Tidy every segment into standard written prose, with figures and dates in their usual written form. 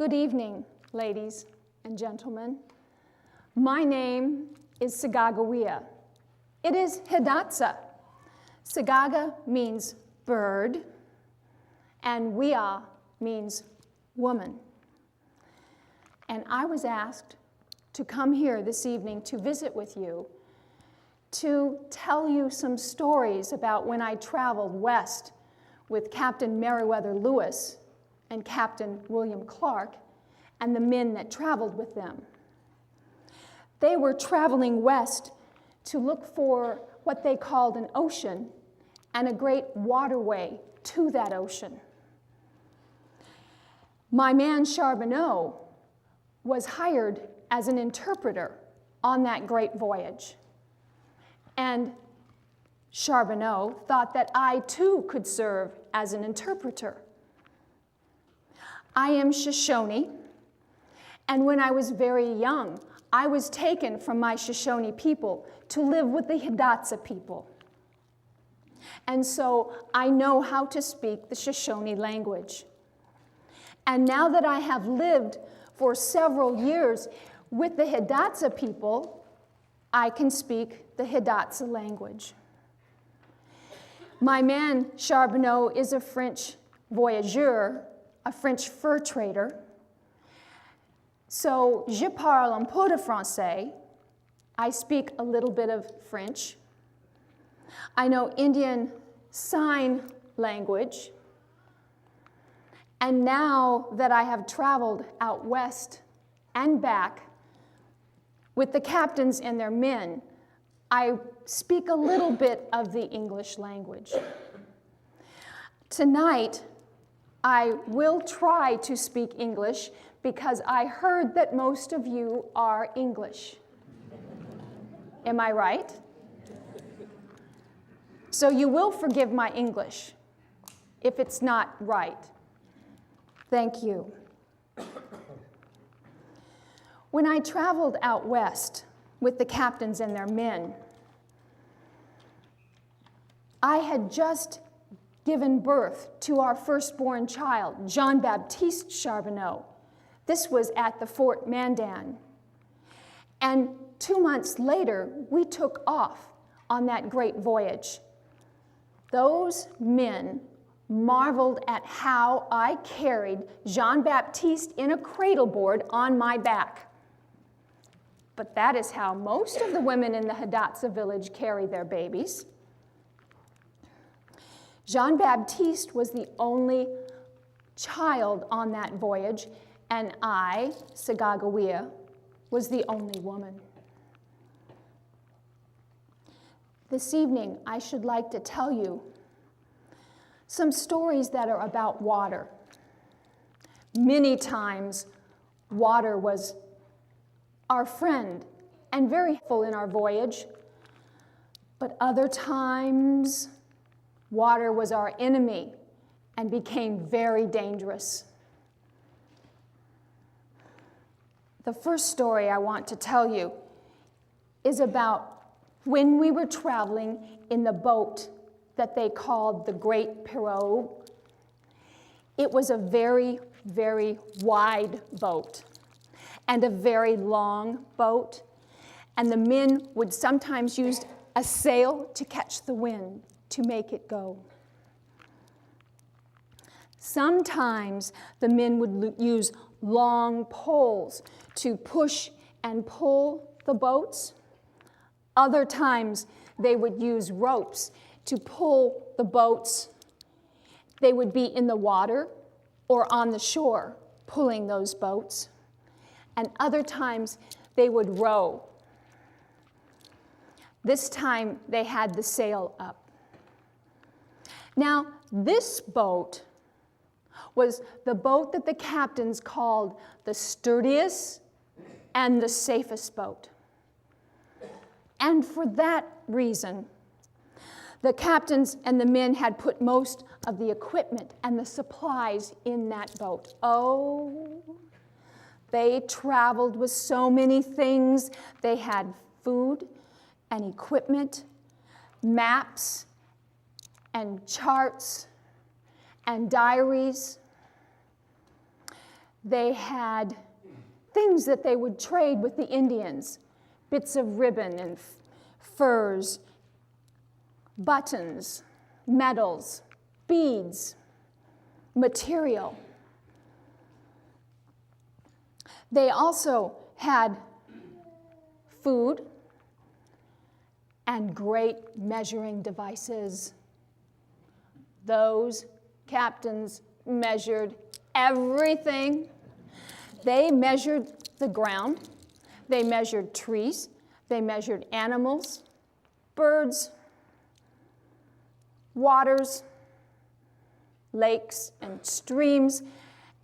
Good evening, ladies and gentlemen. My name is Sacagawea. It is Hidatsa. Sagaga means bird, and Wea means woman. And I was asked to come here this evening to visit with you, to tell you some stories about when I traveled west with Captain Meriwether Lewis and Captain William Clark and the men that traveled with them. They were traveling west to look for what they called an ocean and a great waterway to that ocean. My man Charbonneau was hired as an interpreter on that great voyage. And Charbonneau thought that I too could serve as an interpreter. I am Shoshone, and when I was very young, I was taken from my Shoshone people to live with the Hidatsa people. And so I know how to speak the Shoshone language. And now that I have lived for several years with the Hidatsa people, I can speak the Hidatsa language. My man Charbonneau is a French voyageur, a French fur trader. So, je parle un peu de français. I speak a little bit of French. I know Indian Sign Language. And now that I have traveled out west and back with the captains and their men, I speak a little bit of the English language. Tonight, I will try to speak English because I heard that most of you are English. Am I right? So you will forgive my English if it's not right. Thank you. When I traveled out west with the captains and their men, I had just given birth to our firstborn child, Jean-Baptiste Charbonneau. This was at the Fort Mandan. And 2 months later, we took off on that great voyage. Those men marveled at how I carried Jean-Baptiste in a cradle board on my back. But that is how most of the women in the Hidatsa village carry their babies. Jean-Baptiste was the only child on that voyage, and I, Sacagawea, was the only woman. This evening, I should like to tell you some stories that are about water. Many times, water was our friend and very helpful in our voyage, but other times, water was our enemy and became very dangerous. The first story I want to tell you is about when we were traveling in the boat that they called the Great Pirogue. It was a very, very wide boat and a very long boat, and the men would sometimes use a sail to catch the wind to make it go. Sometimes the men would use long poles to push and pull the boats. Other times they would use ropes to pull the boats. They would be in the water or on the shore pulling those boats. And other times they would row. This time they had the sail up. Now, this boat was the boat that the captains called the sturdiest and the safest boat. And for that reason, the captains and the men had put most of the equipment and the supplies in that boat. Oh, they traveled with so many things. They had food and equipment, maps and charts and diaries. They had things that they would trade with the Indians, bits of ribbon and furs, buttons, medals, beads, material. They also had food and great measuring devices. Those captains measured everything. They measured the ground. They measured trees. They measured animals, birds, waters, lakes and streams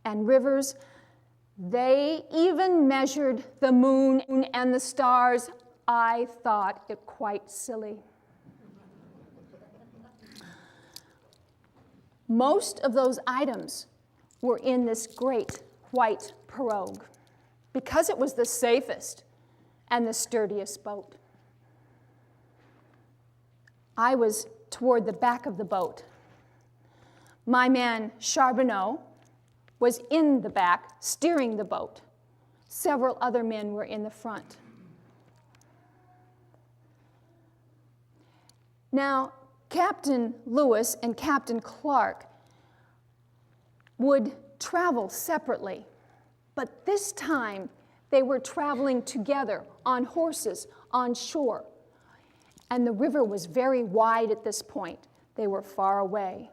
and rivers. They even measured the moon and the stars. I thought it quite silly. Most of those items were in this great white pirogue because it was the safest and the sturdiest boat. I was toward the back of the boat. My man Charbonneau was in the back steering the boat. Several other men were in the front. Now, Captain Lewis and Captain Clark would travel separately, but this time they were traveling together on horses on shore, and the river was very wide at this point. They were far away.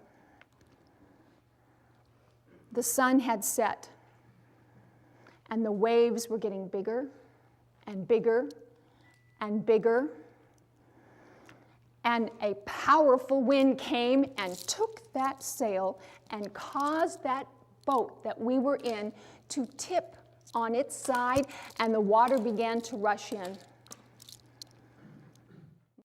The sun had set, and the waves were getting bigger and bigger and bigger. And a powerful wind came and took that sail and caused that boat that we were in to tip on its side, and the water began to rush in.